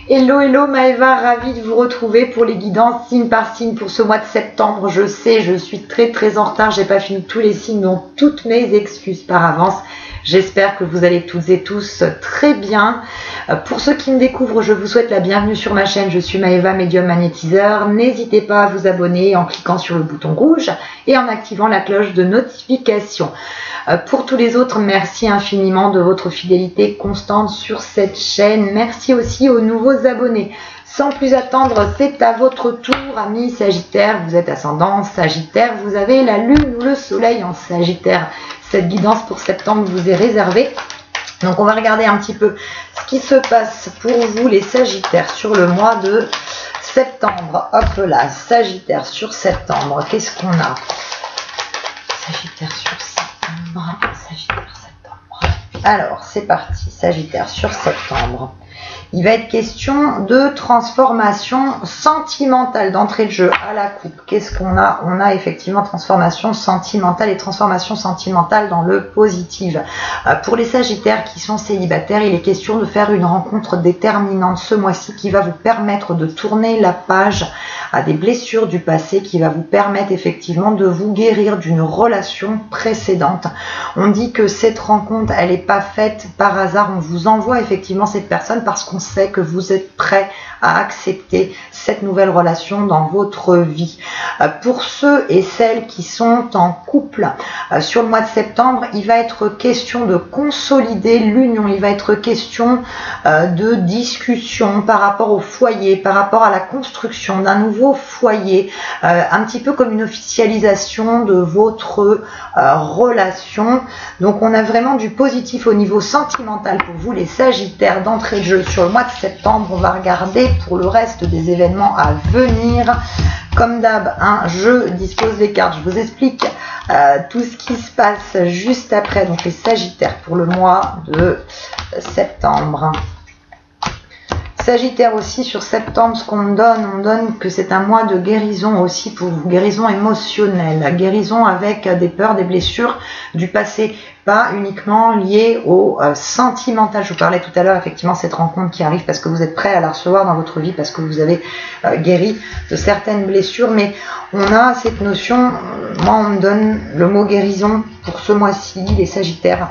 Hello, hello Maëva, ravie de vous retrouver pour les guidances signe par signe pour ce mois de septembre. Je sais, je suis très en retard, j'ai pas fini tous les signes, donc toutes mes excuses par avance. J'espère que vous allez toutes et tous très bien. Pour ceux qui me découvrent, je vous souhaite la bienvenue sur ma chaîne. Je suis Maëva, médium magnétiseur. N'hésitez pas à vous abonner en cliquant sur le bouton rouge et en activant la cloche de notification. Pour tous les autres, merci infiniment de votre fidélité constante sur cette chaîne. Merci aussi aux nouveaux abonnés. Sans plus attendre, c'est à votre tour, amis Sagittaire. Vous êtes ascendant Sagittaire, vous avez la lune ou le soleil en Sagittaire. Cette guidance pour septembre vous est réservée. Donc on va regarder un petit peu ce qui se passe pour vous les Sagittaires sur le mois de septembre. Hop là, Sagittaire sur septembre, qu'est-ce qu'on a? Sagittaire sur septembre, Sagittaire septembre. Alors c'est parti, Sagittaire sur septembre. Il va être question de transformation sentimentale, d'entrée de jeu à la coupe. Qu'est-ce qu'on a? On a effectivement transformation sentimentale et transformation sentimentale dans le positif. Pour les Sagittaires qui sont célibataires, il est question de faire une rencontre déterminante ce mois-ci qui va vous permettre de tourner la page à des blessures du passé, qui va vous permettre effectivement de vous guérir d'une relation précédente. On dit que cette rencontre, elle n'est pas faite par hasard. On vous envoie effectivement cette personne parce qu'on sait que vous êtes prêt à accepter cette nouvelle relation dans votre vie. Pour ceux et celles qui sont en couple, sur le mois de septembre, il va être question de consolider l'union. Il va être question de discussion par rapport au foyer, par rapport à la construction d'un nouveau foyer, un petit peu comme une officialisation de votre relation. Donc on a vraiment du positif au niveau sentimental pour vous les Sagittaires d'entrée de jeu sur le mois de septembre. On va regarder pour le reste des événements à venir. Comme d'hab, je dispose des cartes, je vous explique tout ce qui se passe juste après. Donc les Sagittaires pour le mois de septembre. Sagittaire aussi sur septembre, ce qu'on me donne, on donne que c'est un mois de guérison aussi pour vous, guérison émotionnelle, guérison avec des peurs, des blessures du passé, pas uniquement liées au sentimental. Je vous parlais tout à l'heure effectivement cette rencontre qui arrive parce que vous êtes prêt à la recevoir dans votre vie, parce que vous avez guéri de certaines blessures, mais on a cette notion, moi on me donne le mot guérison pour ce mois-ci, les Sagittaires,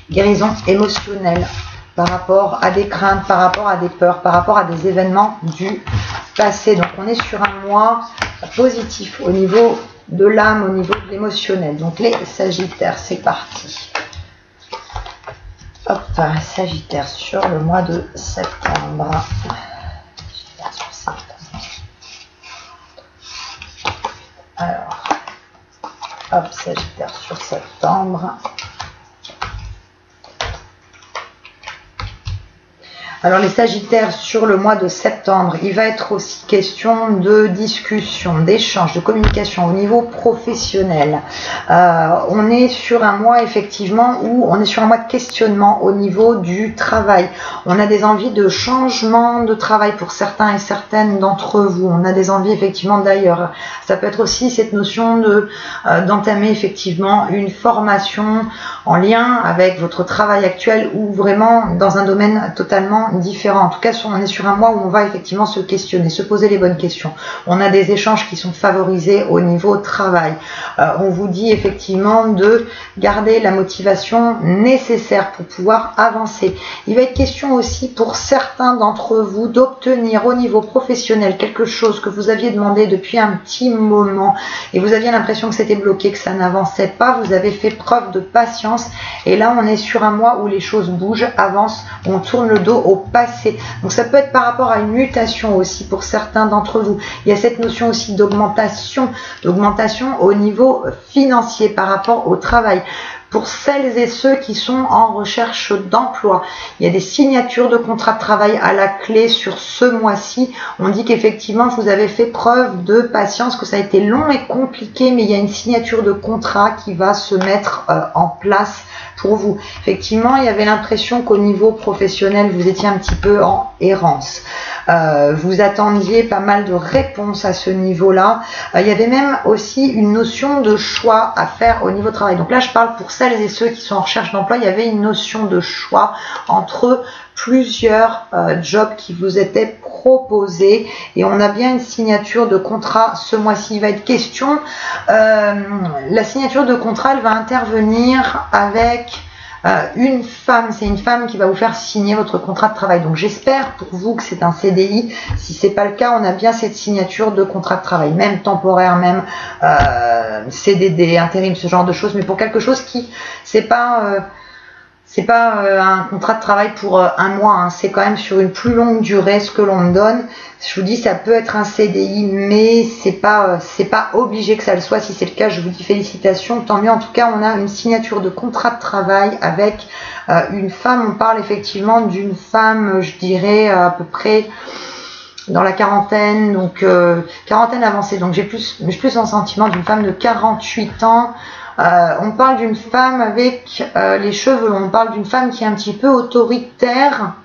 guérison émotionnelle, par rapport à des craintes, par rapport à des peurs, par rapport à des événements du passé. Donc on est sur un mois positif au niveau de l'âme, au niveau de l'émotionnel. Donc les Sagittaires, c'est parti. Hop, Sagittaire sur le mois de septembre. Sagittaire sur septembre. Alors, hop, Sagittaire sur septembre. Alors les Sagittaires sur le mois de septembre, il va être aussi question de discussion, d'échange, de communication au niveau professionnel. On est sur un mois effectivement où on est sur un mois de questionnement au niveau du travail. On a des envies de changement de travail pour certains et certaines d'entre vous. On a des envies effectivement d'ailleurs. Ça peut être aussi cette notion de d'entamer effectivement une formation en lien avec votre travail actuel ou vraiment dans un domaine totalement différent. En tout cas, on est sur un mois où on va effectivement se questionner, se poser les bonnes questions. On a des échanges qui sont favorisés au niveau travail. On vous dit effectivement de garder la motivation nécessaire pour pouvoir avancer. Il va être question aussi pour certains d'entre vous d'obtenir au niveau professionnel quelque chose que vous aviez demandé depuis un petit moment et vous aviez l'impression que c'était bloqué, que ça n'avançait pas. Vous avez fait preuve de patience et là on est sur un mois où les choses bougent, avancent, on tourne le dos au passé. Donc ça peut être par rapport à une mutation aussi pour certains d'entre vous. Il y a cette notion aussi d'augmentation au niveau financier par rapport au travail. Pour celles et ceux qui sont en recherche d'emploi, il y a des signatures de contrats de travail à la clé sur ce mois-ci. On dit qu'effectivement, vous avez fait preuve de patience, que ça a été long et compliqué, mais il y a une signature de contrat qui va se mettre en place pour vous. Effectivement, il y avait l'impression qu'au niveau professionnel, vous étiez un petit peu en errance. vous attendiez pas mal de réponses à ce niveau-là. Il y avait même aussi une notion de choix à faire au niveau travail. Donc là, je parle pour celles et ceux qui sont en recherche d'emploi, il y avait une notion de choix entre plusieurs jobs qui vous étaient proposés et on a bien une signature de contrat ce mois-ci. Il va être question, la signature de contrat, elle va intervenir avec une femme, c'est une femme qui va vous faire signer votre contrat de travail. Donc j'espère pour vous que c'est un CDI. Si c'est pas le cas, on a bien cette signature de contrat de travail, même temporaire, même CDD, intérim, ce genre de choses, mais pour quelque chose qui c'est pas un contrat de travail pour un mois, hein. C'est quand même sur une plus longue durée ce que l'on me donne. Je vous dis, ça peut être un CDI, mais c'est pas obligé que ça le soit. Si c'est le cas, je vous dis félicitations, tant mieux. En tout cas, on a une signature de contrat de travail avec une femme. On parle effectivement d'une femme, je dirais à peu près dans la quarantaine, donc quarantaine avancée. Donc j'ai plus un sentiment d'une femme de 48 ans. On parle d'une femme avec les cheveux longs, on parle d'une femme qui est un petit peu autoritaire,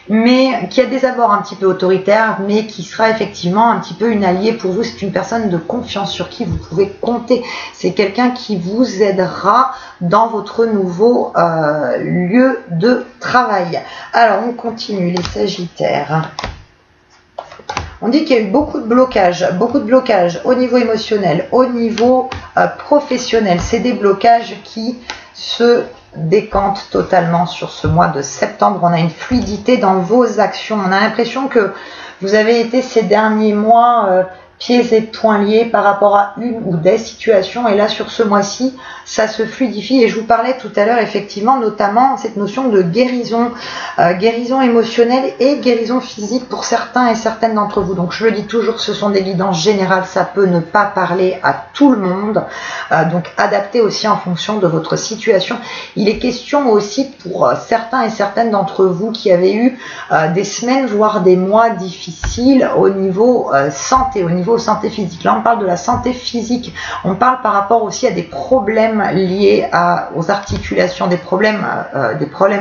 mais qui a des abords un petit peu autoritaires, mais qui sera effectivement un petit peu une alliée pour vous. C'est une personne de confiance sur qui vous pouvez compter. C'est quelqu'un qui vous aidera dans votre nouveau lieu de travail. Alors, on continue les Sagittaires. On dit qu'il y a eu beaucoup de blocages au niveau émotionnel, au niveau professionnel. C'est des blocages qui se décantent totalement sur ce mois de septembre. On a une fluidité dans vos actions. On a l'impression que vous avez été ces derniers mois pieds et poings liés par rapport à une ou des situations. Et là, sur ce mois-ci, ça se fluidifie. Et je vous parlais tout à l'heure, effectivement, notamment cette notion de guérison, guérison émotionnelle et guérison physique pour certains et certaines d'entre vous. Donc, je le dis toujours, ce sont des guidances générales. Ça peut ne pas parler à tout le monde. Donc, adaptez aussi en fonction de votre situation. Il est question aussi pour certains et certaines d'entre vous qui avaient eu des semaines, voire des mois difficiles au niveau santé, au niveau santé physique. Là, on parle de la santé physique. On parle par rapport aussi à des problèmes liés aux articulations, des problèmes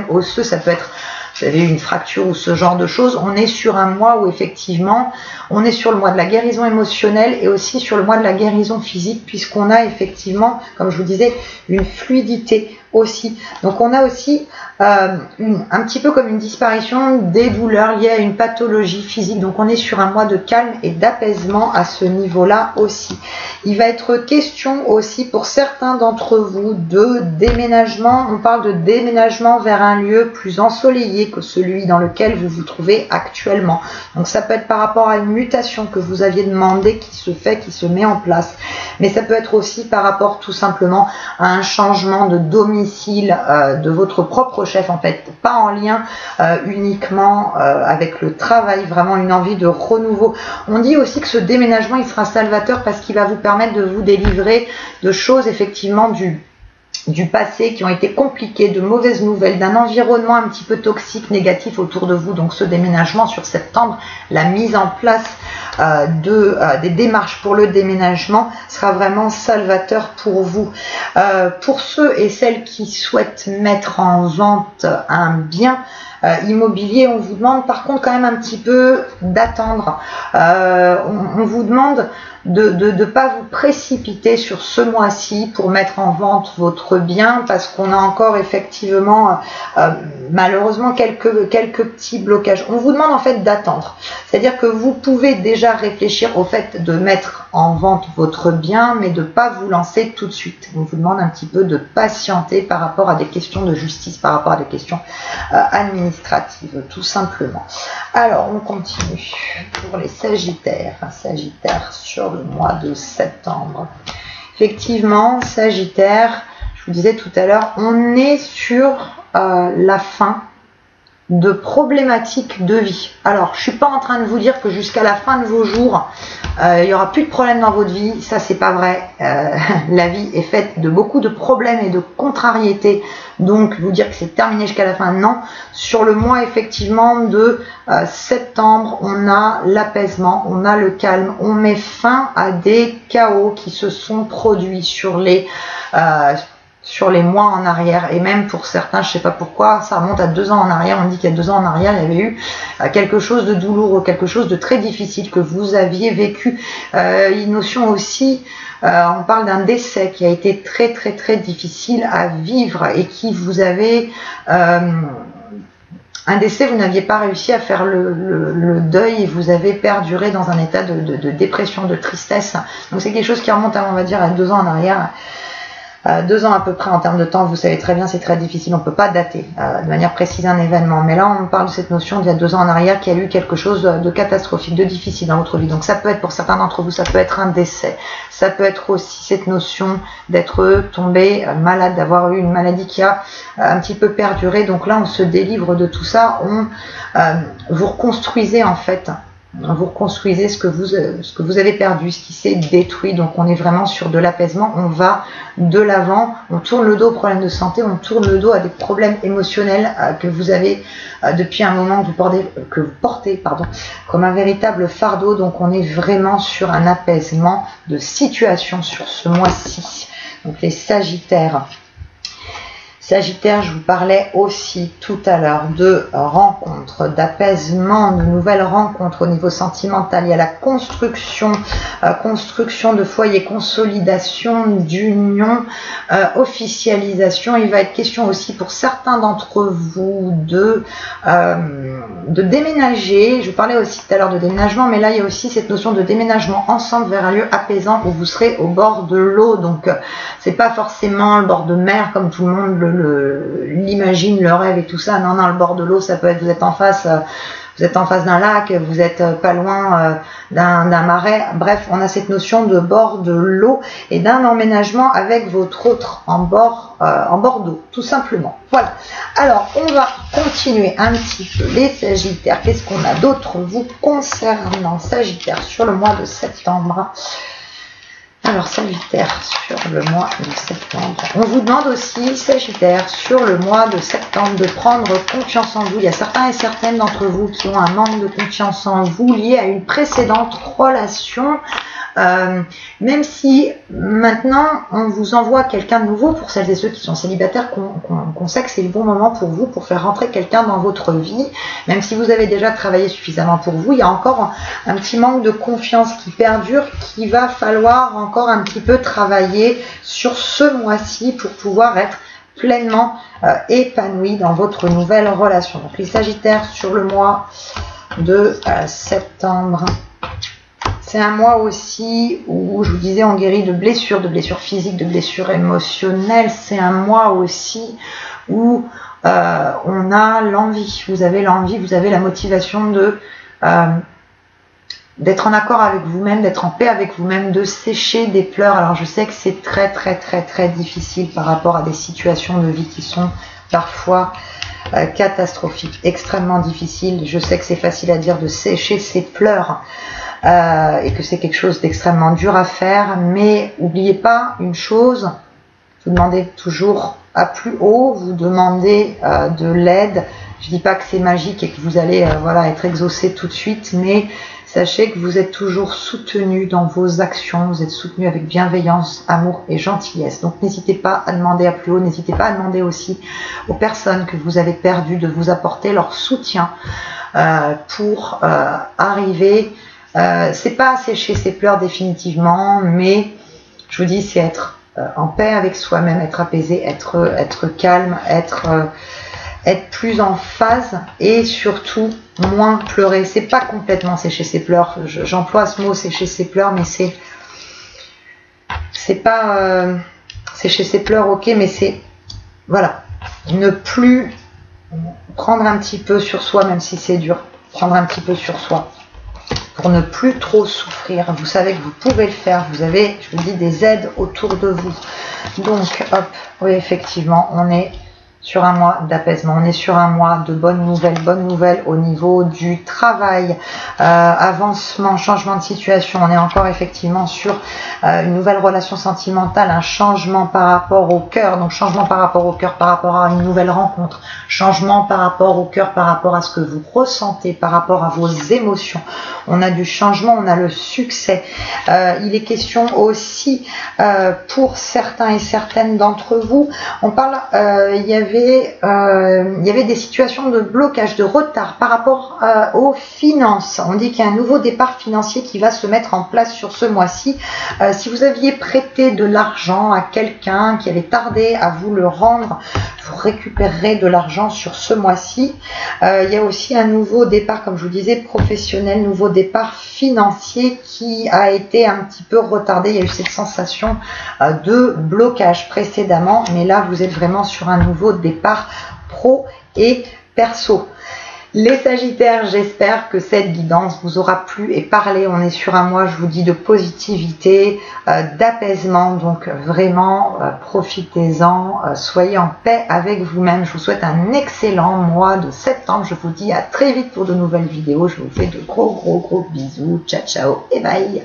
osseux. Ça peut être, vous avez eu une fracture ou ce genre de choses. On est sur un mois où effectivement, on est sur le mois de la guérison émotionnelle et aussi sur le mois de la guérison physique, puisqu'on a effectivement, comme je vous disais, une fluidité aussi. Donc on a aussi un petit peu comme une disparition des douleurs liées à une pathologie physique. Donc on est sur un mois de calme et d'apaisement à ce niveau-là aussi. Il va être question aussi pour certains d'entre vous de déménagement. On parle de déménagement vers un lieu plus ensoleillé que celui dans lequel vous vous trouvez actuellement. Donc ça peut être par rapport à une mutation que vous aviez demandé qui se fait, qui se met en place. Mais ça peut être aussi par rapport tout simplement à un changement de domicile de votre propre chef, en fait, pas en lien uniquement avec le travail, vraiment une envie de renouveau. On dit aussi que ce déménagement, il sera salvateur parce qu'il va vous permettre de vous délivrer de choses effectivement du passé qui ont été compliquées, de mauvaises nouvelles, d'un environnement un petit peu toxique, négatif autour de vous. Donc ce déménagement sur septembre, la mise en place des démarches pour le déménagement sera vraiment salvateur pour vous. Pour ceux et celles qui souhaitent mettre en vente un bien immobilier, on vous demande par contre quand même un petit peu d'attendre. On vous demande de ne pas vous précipiter sur ce mois-ci pour mettre en vente votre bien, parce qu'on a encore effectivement malheureusement quelques petits blocages. On vous demande en fait d'attendre, c'est-à-dire que vous pouvez déjà réfléchir au fait de mettre en vente votre bien, mais de ne pas vous lancer tout de suite. On vous demande un petit peu de patienter par rapport à des questions de justice, par rapport à des questions administratives, tout simplement. Alors on continue pour les Sagittaires. Sagittaire sur le mois de septembre. Effectivement, Sagittaire, je vous disais tout à l'heure, on est sur la fin de problématiques de vie. Alors, je suis pas en train de vous dire que jusqu'à la fin de vos jours, il y aura plus de problèmes dans votre vie. Ça, c'est pas vrai. La vie est faite de beaucoup de problèmes et de contrariétés. Donc, vous dire que c'est terminé jusqu'à la fin, non. Sur le mois, effectivement, de septembre, on a l'apaisement, on a le calme. On met fin à des chaos qui se sont produits sur sur les mois en arrière, et même pour certains, je sais pas pourquoi, ça remonte à 2 ans en arrière. On dit qu'il y a 2 ans en arrière, il y avait eu quelque chose de douloureux, quelque chose de très difficile que vous aviez vécu. Une notion aussi, on parle d'un décès qui a été très très très difficile à vivre et qui vous avait... un décès, vous n'aviez pas réussi à faire le deuil et vous avez perduré dans un état de dépression, de tristesse. Donc c'est quelque chose qui remonte, on va dire, à 2 ans en arrière. 2 ans à peu près en termes de temps, vous savez très bien, c'est très difficile, on ne peut pas dater de manière précise un événement. Mais là, on parle de cette notion d'il y a 2 ans en arrière qu'il y a eu quelque chose de catastrophique, de difficile dans votre vie. Donc ça peut être, pour certains d'entre vous, ça peut être un décès. Ça peut être aussi cette notion d'être tombé malade, d'avoir eu une maladie qui a un petit peu perduré. Donc là, on se délivre de tout ça. Vous reconstruisez en fait. Vous reconstruisez ce que vous avez perdu, ce qui s'est détruit. Donc on est vraiment sur de l'apaisement, on va de l'avant, on tourne le dos aux problèmes de santé, on tourne le dos à des problèmes émotionnels que vous avez depuis un moment, que vous portez comme un véritable fardeau. Donc on est vraiment sur un apaisement de situation sur ce mois-ci. Donc les Sagittaires. Sagittaire, je vous parlais aussi tout à l'heure de rencontres, d'apaisement, de nouvelles rencontres au niveau sentimental. Il y a la construction de foyer, consolidation d'union, officialisation. Il va être question aussi pour certains d'entre vous de déménager. Je vous parlais aussi tout à l'heure de déménagement, mais là il y a aussi cette notion de déménagement ensemble vers un lieu apaisant où vous serez au bord de l'eau. Donc c'est pas forcément le bord de mer comme tout le monde l'imagine, le rêve et tout ça. Non, le bord de l'eau, ça peut être, vous êtes en face d'un lac, vous êtes pas loin d'un marais. Bref, on a cette notion de bord de l'eau et d'un emménagement avec votre autre en bord d'eau, tout simplement. Voilà. Alors, on va continuer un petit peu les Sagittaires. Qu'est-ce qu'on a d'autre vous concernant, Sagittaire, sur le mois de septembre? Alors, Sagittaire, sur le mois de septembre. On vous demande aussi, Sagittaire, sur le mois de septembre, de prendre confiance en vous. Il y a certains et certaines d'entre vous qui ont un manque de confiance en vous lié à une précédente relation. Même si maintenant on vous envoie quelqu'un de nouveau, pour celles et ceux qui sont célibataires, qu'on sait que c'est le bon moment pour vous pour faire rentrer quelqu'un dans votre vie, même si vous avez déjà travaillé suffisamment pour vous, il y a encore un petit manque de confiance qui perdure, qu'il va falloir encore un petit peu travailler sur ce mois-ci pour pouvoir être pleinement épanoui dans votre nouvelle relation. Donc les Sagittaires, sur le mois de septembre, c'est un mois aussi où, je vous disais, on guérit de blessures physiques, de blessures émotionnelles. C'est un mois aussi où on a l'envie, vous avez l'envie, vous avez la motivation d'être en accord avec vous-même, d'être en paix avec vous-même, de sécher des pleurs. Alors je sais que c'est très très très très difficile par rapport à des situations de vie qui sont parfois catastrophiques, extrêmement difficiles. Je sais que c'est facile à dire de sécher ses pleurs. Et que c'est quelque chose d'extrêmement dur à faire, mais n'oubliez pas une chose, vous demandez toujours à plus haut, vous demandez de l'aide. Je dis pas que c'est magique et que vous allez être exaucé tout de suite, mais sachez que vous êtes toujours soutenu dans vos actions, vous êtes soutenu avec bienveillance, amour et gentillesse. Donc n'hésitez pas à demander à plus haut, n'hésitez pas à demander aussi aux personnes que vous avez perdues de vous apporter leur soutien pour arriver. C'est pas sécher ses pleurs définitivement, mais je vous dis, c'est être en paix avec soi-même, être apaisé, être calme, être plus en phase et surtout moins pleurer. C'est pas complètement sécher ses pleurs, j'emploie ce mot sécher ses pleurs, mais c'est pas sécher ses pleurs, ok, mais c'est ne plus prendre un petit peu sur soi, même si c'est dur, prendre un petit peu sur soi pour ne plus trop souffrir. Vous savez que vous pouvez le faire, vous avez, je vous dis, des aides autour de vous. Donc hop, oui, effectivement, on est sur un mois d'apaisement, on est sur un mois de bonnes nouvelles au niveau du travail, avancement, changement de situation. On est encore effectivement sur une nouvelle relation sentimentale, un changement par rapport au cœur, donc changement par rapport au cœur, par rapport à une nouvelle rencontre, changement par rapport au cœur, par rapport à ce que vous ressentez, par rapport à vos émotions. On a du changement, on a le succès. Il est question aussi pour certains et certaines d'entre vous, on parle, il y avait des situations de blocage, de retard par rapport aux finances. On dit qu'il y a un nouveau départ financier qui va se mettre en place sur ce mois-ci. Si vous aviez prêté de l'argent à quelqu'un qui avait tardé à vous le rendre, vous récupérerez de l'argent sur ce mois-ci. Il y a aussi un nouveau départ, comme je vous disais, professionnel, nouveau départ financier qui a été un petit peu retardé. Il y a eu cette sensation de blocage précédemment, mais là vous êtes vraiment sur un nouveau départ pro et perso. Les Sagittaires, j'espère que cette guidance vous aura plu et parlé. On est sur un mois, je vous dis, de positivité, d'apaisement. Donc vraiment, profitez-en, soyez en paix avec vous-même. Je vous souhaite un excellent mois de septembre. Je vous dis à très vite pour de nouvelles vidéos. Je vous fais de gros bisous. Ciao, ciao et bye.